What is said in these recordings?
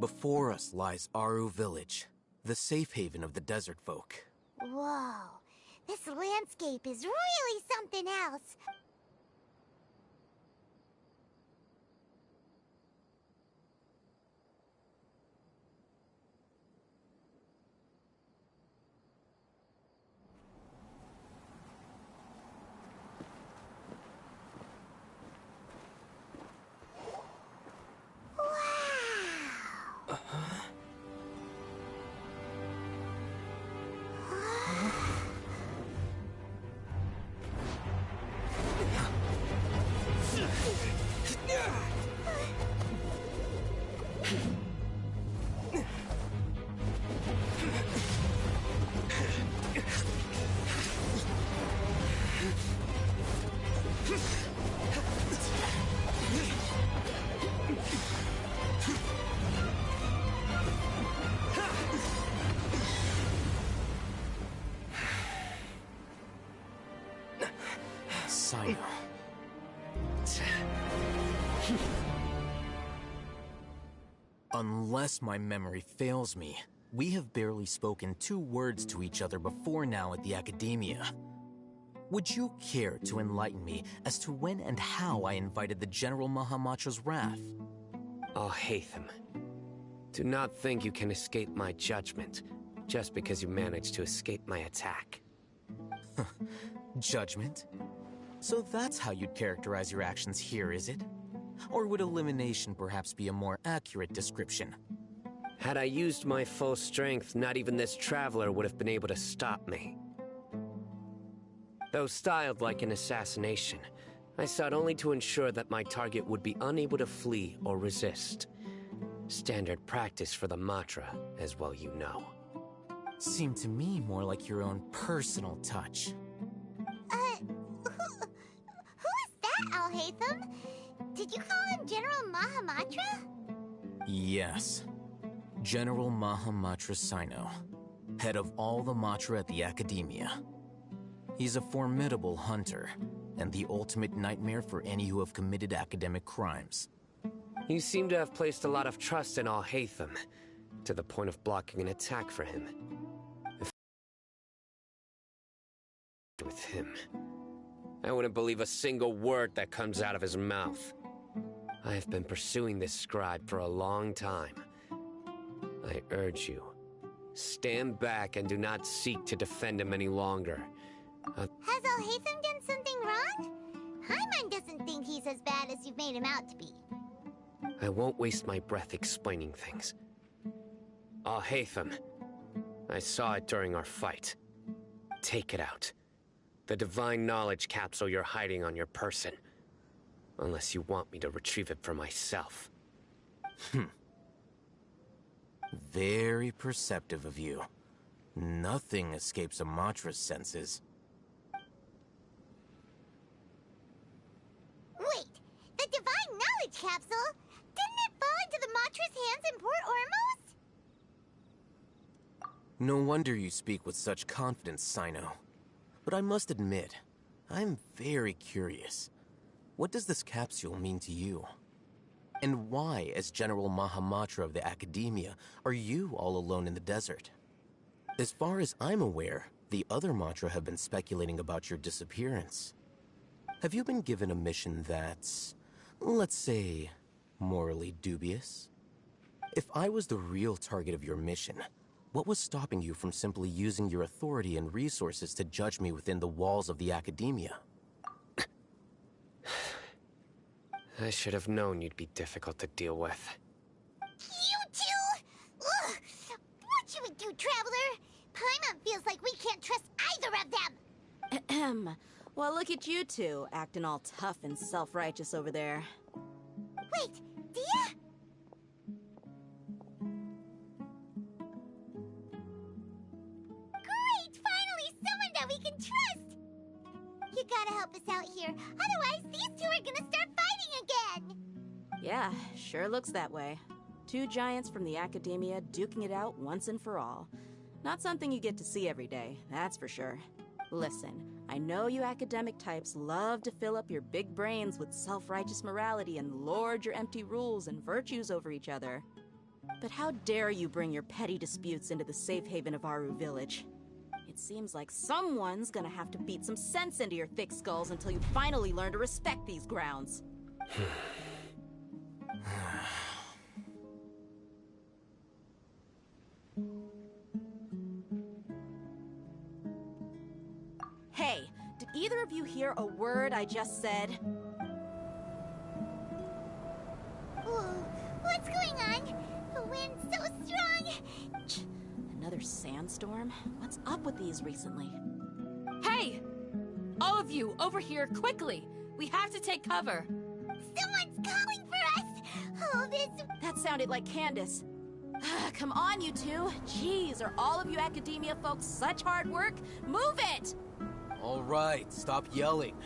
Before us lies Aru Village, the safe haven of the desert folk. Whoa, this landscape is really something else. Cyno. Unless my memory fails me, we have barely spoken 2 words to each other before now at the Academia. Would you care to enlighten me as to when and how I invited the General Mahamatra's wrath? Oh, Hatham. Do not think you can escape my judgment, just because you managed to escape my attack. Judgment? So that's how you'd characterize your actions here, is it? Or would elimination perhaps be a more accurate description? Had I used my full strength, not even this traveler would have been able to stop me. Though styled like an assassination, I sought only to ensure that my target would be unable to flee or resist. Standard practice for the Matra, as well you know. Seemed to me more like your own personal touch. Who is that, Al-Hatham? Did you call him General Mahamatra? Yes. General Mahamatra Cyno, head of all the Matra at the Academia. He's a formidable hunter, and the ultimate nightmare for any who have committed academic crimes. You seem to have placed a lot of trust in Al-Hatham, to the point of blocking an attack for him. With him, I wouldn't believe a single word that comes out of his mouth. I have been pursuing this scribe for a long time. I urge you, stand back and do not seek to defend him any longer. Has Al-Hatham done something wrong? Hyman doesn't think he's as bad as you've made him out to be. I won't waste my breath explaining things. Al-Hatham, I saw it during our fight. Take it out. The divine knowledge capsule you're hiding on your person. Unless you want me to retrieve it for myself. Very perceptive of you. Nothing escapes a Matra's senses. Wait, the divine knowledge capsule? Didn't it fall into the Matra's hands in Port Ormuz? No wonder you speak with such confidence, Cyno. But I must admit, I'm very curious. What does this capsule mean to you? And why, as General Mahamatra of the Academia, are you all alone in the desert? As far as I'm aware, the other Matra have been speculating about your disappearance. Have you been given a mission that's, let's say, morally dubious? If I was the real target of your mission, what was stopping you from simply using your authority and resources to judge me within the walls of the Academia? I should have known you'd be difficult to deal with. You two? Ugh! What should we do, Traveler? Paimon feels like we can't trust either of them! Ahem. Well, look at you two, acting all tough and self-righteous over there. Wait, Dia? Great! Finally, someone that we can trust! You gotta help us out here, otherwise these two are gonna start fighting again! Yeah, sure looks that way. 2 giants from the Academia duking it out once and for all. Not something you get to see every day, that's for sure. Listen, I know you academic types love to fill up your big brains with self-righteous morality and lord your empty rules and virtues over each other. But how dare you bring your petty disputes into the safe haven of Aru Village? It seems like someone's gonna have to beat some sense into your thick skulls until you finally learn to respect these grounds. Hey, did either of you hear a word I just said? Whoa, what's going on? The wind's so strong! Another sandstorm? What's up with these recently? Hey! All of you, over here, quickly! We have to take cover! Someone's calling for us! Oh, this... That sounded like Candace. Come on, you two. Jeez, are all of you academia folks such hard work? Move it! All right, stop yelling.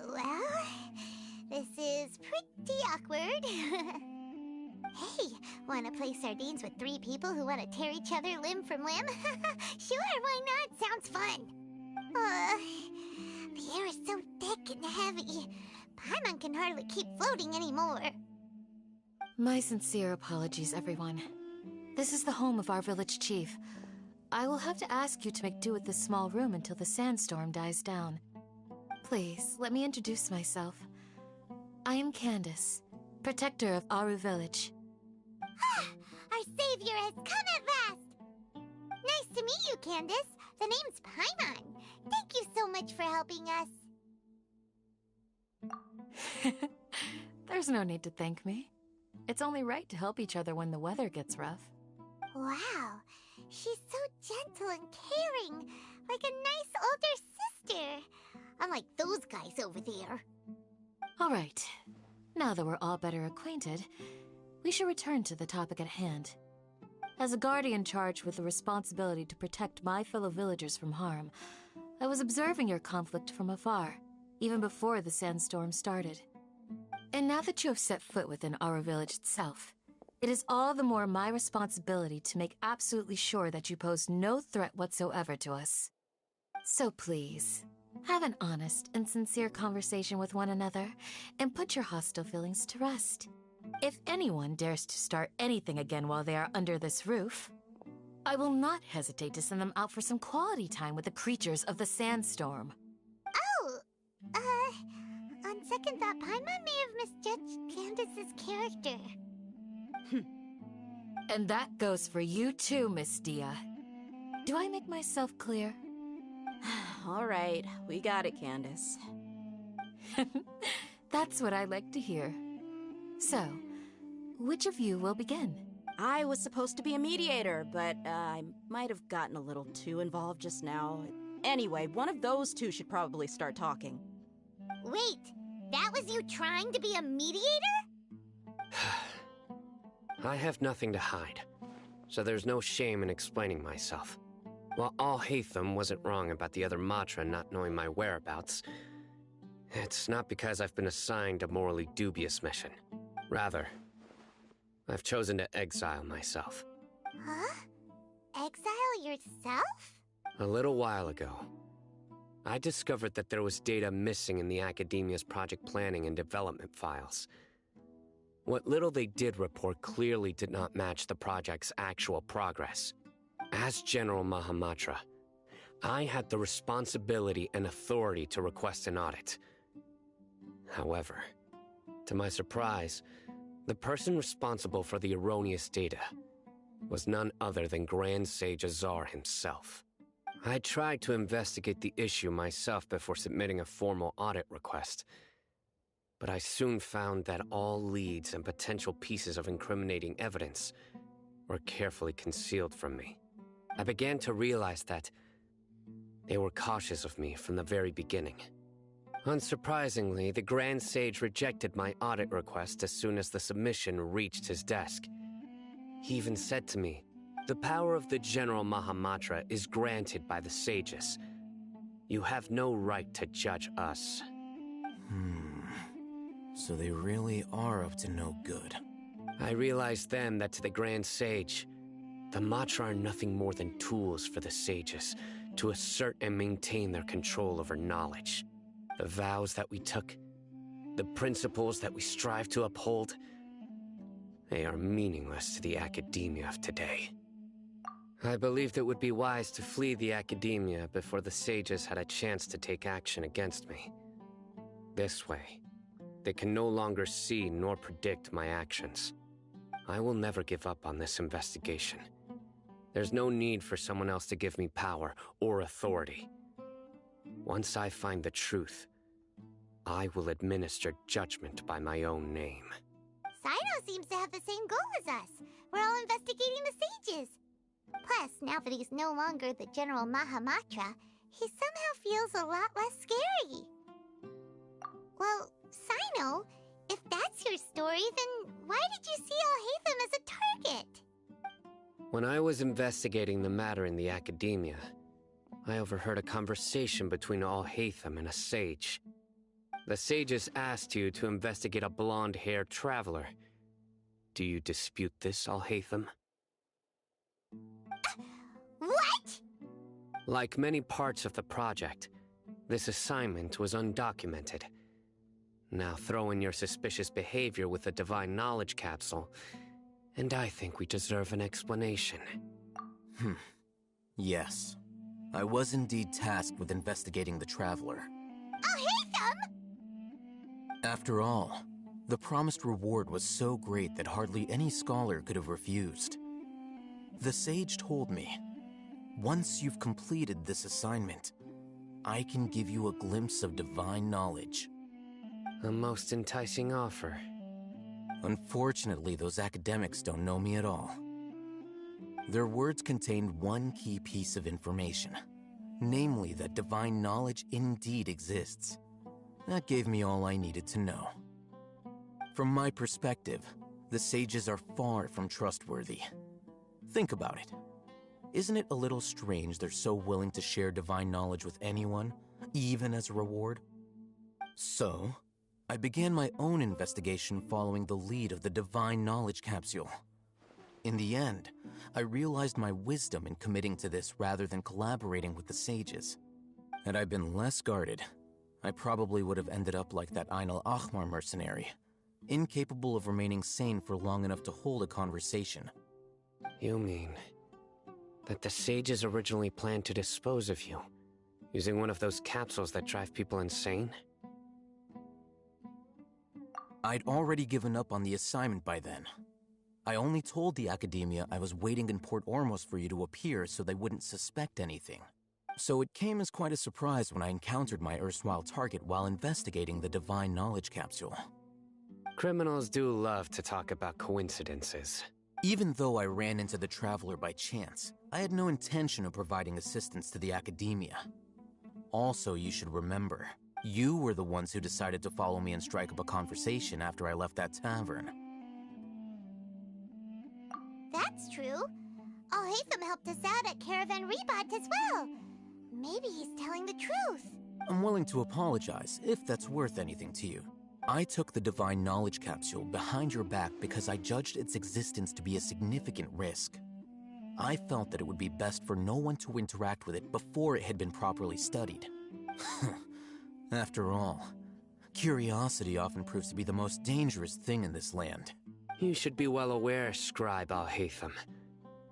Well, this is pretty awkward. Hey, wanna play sardines with 3 people who wanna tear each other limb from limb? Sure, why not? Sounds fun. The air is so thick and heavy. Paimon can hardly keep floating anymore. My sincere apologies, everyone. This is the home of our village chief. I will have to ask you to make do with this small room until the sandstorm dies down. Please, let me introduce myself. I am Candace, protector of Aru Village. Our savior has come at last! Nice to meet you, Candace. The name's Paimon. Thank you so much for helping us. There's no need to thank me. It's only right to help each other when the weather gets rough. Wow, she's so gentle and caring, like a nice older sister. Unlike those guys over there. All right. Now that we're all better acquainted, we should return to the topic at hand. As a guardian charged with the responsibility to protect my fellow villagers from harm, I was observing your conflict from afar, even before the sandstorm started. And now that you have set foot within our village itself, it is all the more my responsibility to make absolutely sure that you pose no threat whatsoever to us. So please, have an honest and sincere conversation with one another, and put your hostile feelings to rest. If anyone dares to start anything again while they are under this roof, I will not hesitate to send them out for some quality time with the creatures of the sandstorm. Oh, on second thought, Paimon may have misjudged Candace's character. And that goes for you too, Miss Dia. Do I make myself clear? All right, we got it, Candace. That's what I like to hear. So, which of you will begin? I was supposed to be a mediator, but I might have gotten a little too involved just now. Anyway, one of those two should probably start talking. Wait, that was you trying to be a mediator? I have nothing to hide, so there's no shame in explaining myself. While Al-Haytham wasn't wrong about the other Matra not knowing my whereabouts, it's not because I've been assigned a morally dubious mission. Rather, I've chosen to exile myself. Huh? Exile yourself? A little while ago, I discovered that there was data missing in the Academia's project planning and development files. What little they did report clearly did not match the project's actual progress. As General Mahamatra, I had the responsibility and authority to request an audit. However, to my surprise, the person responsible for the erroneous data was none other than Grand Sage Azar himself. I tried to investigate the issue myself before submitting a formal audit request, But I soon found that all leads and potential pieces of incriminating evidence were carefully concealed from me. I began to realize that they were cautious of me from the very beginning. Unsurprisingly, the Grand Sage rejected my audit request as soon as the submission reached his desk. He even said to me, "The power of the General Mahamatra is granted by the sages. You have no right to judge us." So they really are up to no good. I realized then that to the Grand Sage, the Matra are nothing more than tools for the sages to assert and maintain their control over knowledge. The vows that we took, the principles that we strive to uphold, they are meaningless to the academia of today. I believed it would be wise to flee the academia before the sages had a chance to take action against me. This way, they can no longer see nor predict my actions. I will never give up on this investigation. There's no need for someone else to give me power or authority. Once I find the truth, I will administer judgment by my own name. Cyno seems to have the same goal as us. We're all investigating the sages. Plus, now that he's no longer the General Mahamatra, he somehow feels a lot less scary. Well, Cyno, if that's your story, then why did you see Alhaitham as a target? When I was investigating the matter in the academia, I overheard a conversation between Alhaitham and a sage. The sages asked you to investigate a blonde-haired traveler. Do you dispute this, Alhaitham? What? Like many parts of the project, this assignment was undocumented. Now throw in your suspicious behavior with the Divine Knowledge Capsule, and I think we deserve an explanation. Yes. I was indeed tasked with investigating the Traveler. Alhaitham! After all, the promised reward was so great that hardly any scholar could have refused. The sage told me, once you've completed this assignment, I can give you a glimpse of divine knowledge. A most enticing offer. Unfortunately, those academics don't know me at all. Their words contained one key piece of information, namely that divine knowledge indeed exists. That gave me all I needed to know. From my perspective, the sages are far from trustworthy. Think about it. Isn't it a little strange they're so willing to share divine knowledge with anyone, even as a reward? So, I began my own investigation following the lead of the Divine Knowledge Capsule. In the end, I realized my wisdom in committing to this rather than collaborating with the sages. Had I been less guarded, I probably would have ended up like that Ain al-Ahmar mercenary, incapable of remaining sane for long enough to hold a conversation. You mean that the sages originally planned to dispose of you, using one of those capsules that drive people insane? I'd already given up on the assignment by then. I only told the academia I was waiting in Port Ormos for you to appear so they wouldn't suspect anything. So it came as quite a surprise when I encountered my erstwhile target while investigating the Divine Knowledge Capsule. Criminals do love to talk about coincidences. Even though I ran into the Traveler by chance, I had no intention of providing assistance to the academia. Also, you should remember, you were the ones who decided to follow me and strike up a conversation after I left that tavern. That's true. Alhaitham helped us out at Caravan Rebat as well. Maybe he's telling the truth. I'm willing to apologize, if that's worth anything to you. I took the Divine Knowledge Capsule behind your back because I judged its existence to be a significant risk. I felt that it would be best for no one to interact with it before it had been properly studied. After all, curiosity often proves to be the most dangerous thing in this land. You should be well aware, Scribe Alhaitham,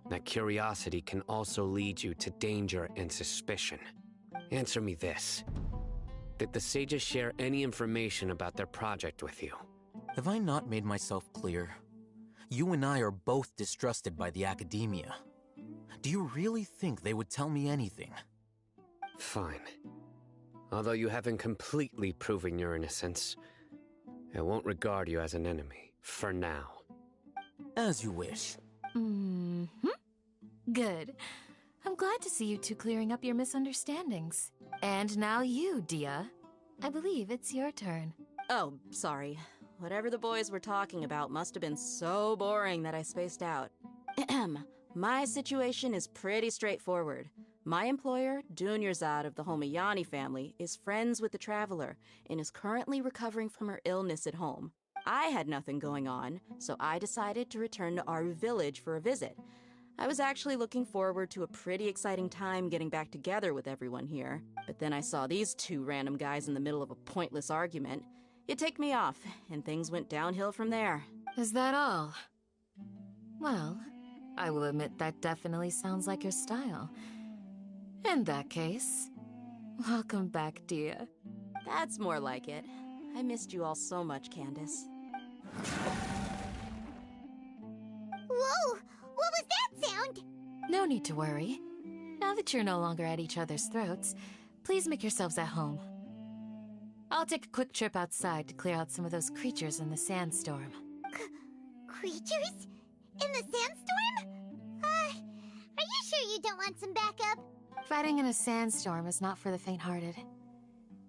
that curiosity can also lead you to danger and suspicion. Answer me this. Did the sages share any information about their project with you? Have I not made myself clear? You and I are both distrusted by the academia. Do you really think they would tell me anything? Fine. Although you haven't completely proven your innocence, I won't regard you as an enemy, for now. As you wish. Good. I'm glad to see you two clearing up your misunderstandings. And now you, Dia. I believe it's your turn. Oh, sorry. Whatever the boys were talking about must have been so boring that I spaced out. My situation is pretty straightforward. My employer, Dunyarzad of the Homayani family, is friends with the Traveler and is currently recovering from her illness at home. I had nothing going on, so I decided to return to our village for a visit. I was actually looking forward to a pretty exciting time getting back together with everyone here, but then I saw these two random guys in the middle of a pointless argument. It ticked me off, and things went downhill from there. Is that all? Well, I will admit that definitely sounds like your style. In that case, welcome back, Dia. That's more like it. I missed you all so much, Candace. Whoa! What was that sound? No need to worry. Now that you're no longer at each other's throats, please make yourselves at home. I'll take a quick trip outside to clear out some of those creatures in the sandstorm. Creatures? In the sandstorm? Are you sure you don't want some backup? Fighting in a sandstorm is not for the faint-hearted.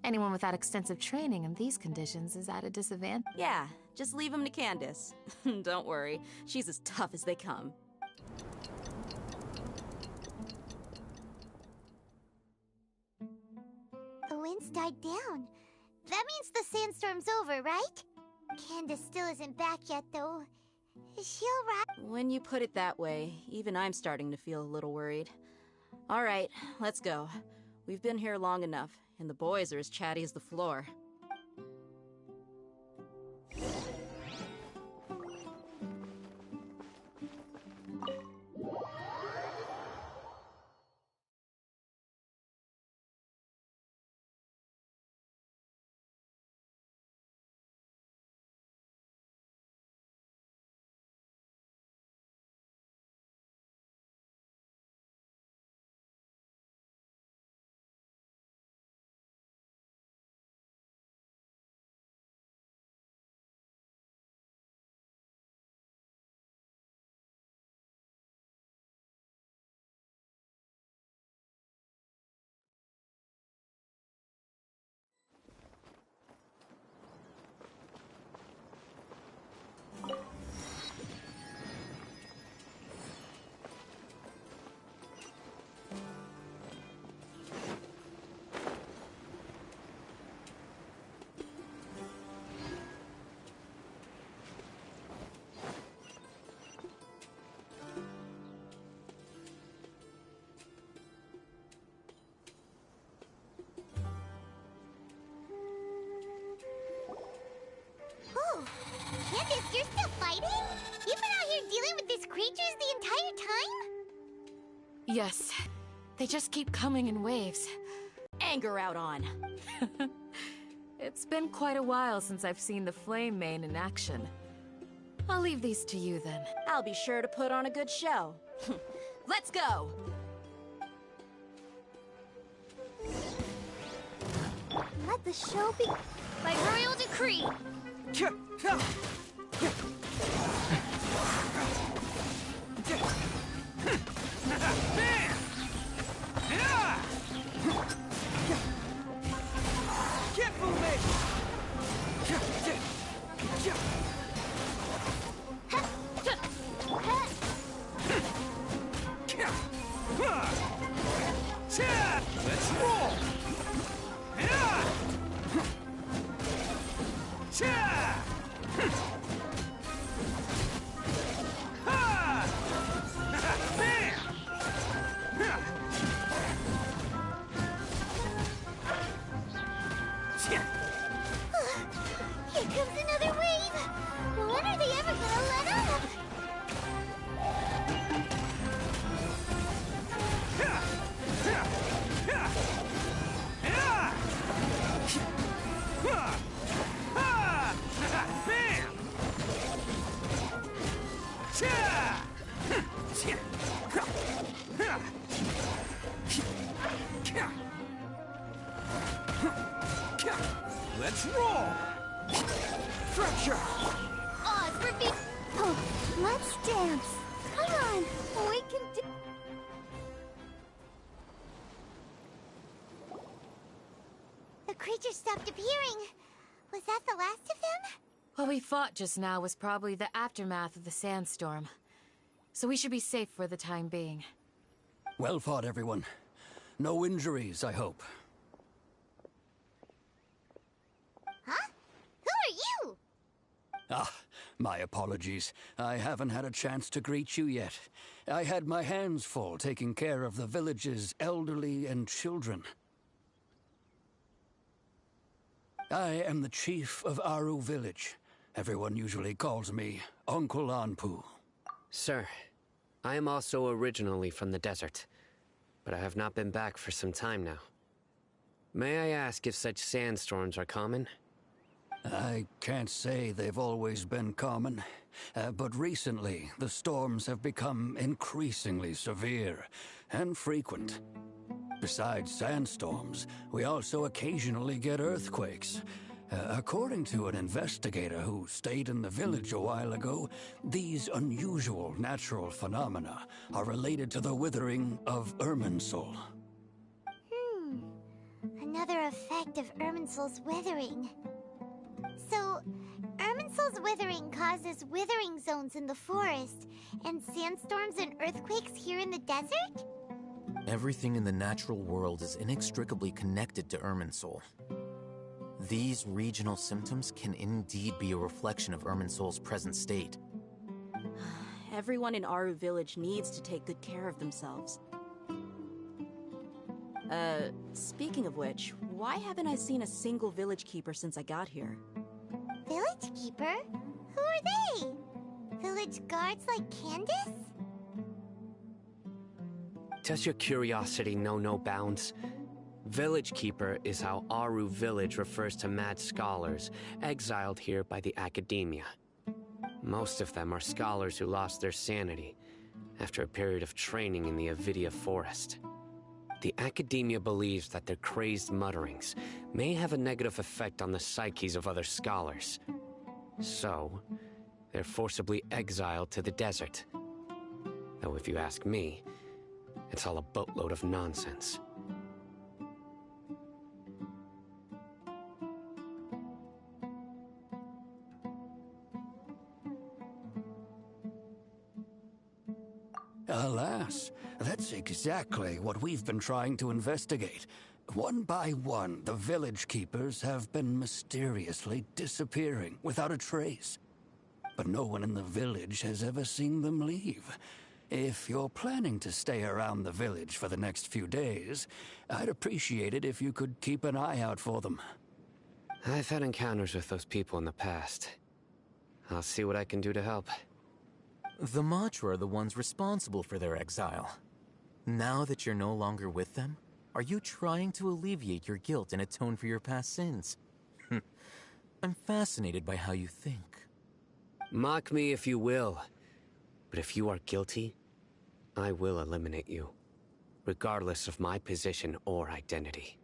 Anyone without extensive training in these conditions is at a disadvantage. Yeah, just leave them to Candace. Don't worry, she's as tough as they come. The wind's died down. That means the sandstorm's over, right? Candace still isn't back yet, though. Is she alright? When you put it that way, even I'm starting to feel a little worried. All right, let's go. We've been here long enough, and the boys are as chatty as the floor. Oh, Candace, you're still fighting? You've been out here dealing with these creatures the entire time? Yes, they just keep coming in waves. Anger out on. It's been quite a while since I've seen the Flame Mane in action. I'll leave these to you then. I'll be sure to put on a good show. Let's go! Let the show be... By royal decree! Let's roll! Here comes another wave! When are they ever gonna let up? Let's roll! Stretcher! Oz, reveal. Oh, let's dance. Come on, we can do. The creature stopped appearing. Was that the last of them? What we fought just now was probably the aftermath of the sandstorm. So we should be safe for the time being. Well fought, everyone. No injuries, I hope. Huh? Who are you? Ah, my apologies. I haven't had a chance to greet you yet. I had my hands full taking care of the village's elderly and children. I am the chief of Aru village. Everyone usually calls me Uncle Anpu. Sir, I am also originally from the desert, but I have not been back for some time now. May I ask if such sandstorms are common? I can't say they've always been common, but recently the storms have become increasingly severe and frequent. Besides sandstorms, we also occasionally get earthquakes. According to an investigator who stayed in the village a while ago, these unusual natural phenomena are related to the withering of Irminsul. Another effect of Irminsul's withering. So, Irminsul's withering causes withering zones in the forest, and sandstorms and earthquakes here in the desert? Everything in the natural world is inextricably connected to Irminsul. These regional symptoms can indeed be a reflection of Irminsul's present state. Everyone in Aru village needs to take good care of themselves. Speaking of which, why haven't I seen a single village keeper since I got here? Village keeper? Who are they? Village guards like Candace? Does your curiosity know no bounds? Village Keeper is how Aru village refers to mad scholars exiled here by the academia. Most of them are scholars who lost their sanity after a period of training in the Avidia forest. The academia believes that their crazed mutterings may have a negative effect on the psyches of other scholars. So, they're forcibly exiled to the desert. Though if you ask me, it's all a boatload of nonsense. Alas, that's exactly what we've been trying to investigate. One by one, the village keepers have been mysteriously disappearing without a trace. But no one in the village has ever seen them leave. If you're planning to stay around the village for the next few days, I'd appreciate it if you could keep an eye out for them. I've had encounters with those people in the past. I'll see what I can do to help. The Matra are the ones responsible for their exile. Now that you're no longer with them, are you trying to alleviate your guilt and atone for your past sins? I'm fascinated by how you think. Mock me if you will, but if you are guilty, I will eliminate you, regardless of my position or identity.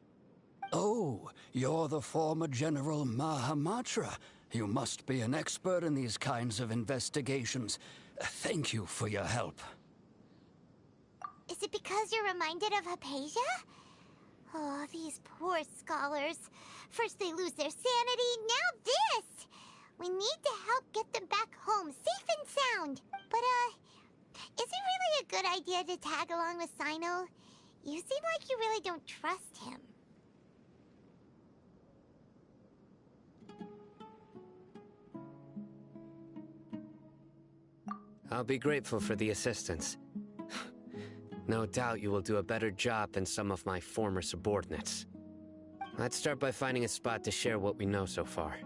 Oh, you're the former General Mahamatra. You must be an expert in these kinds of investigations. Thank you for your help. Is it because you're reminded of Hypatia? Oh, these poor scholars. First they lose their sanity, now this! We need to help get them back home, safe and sound. But, is it really a good idea to tag along with Cyno? You seem like you really don't trust him. I'll be grateful for the assistance. No doubt you will do a better job than some of my former subordinates. Let's start by finding a spot to share what we know so far.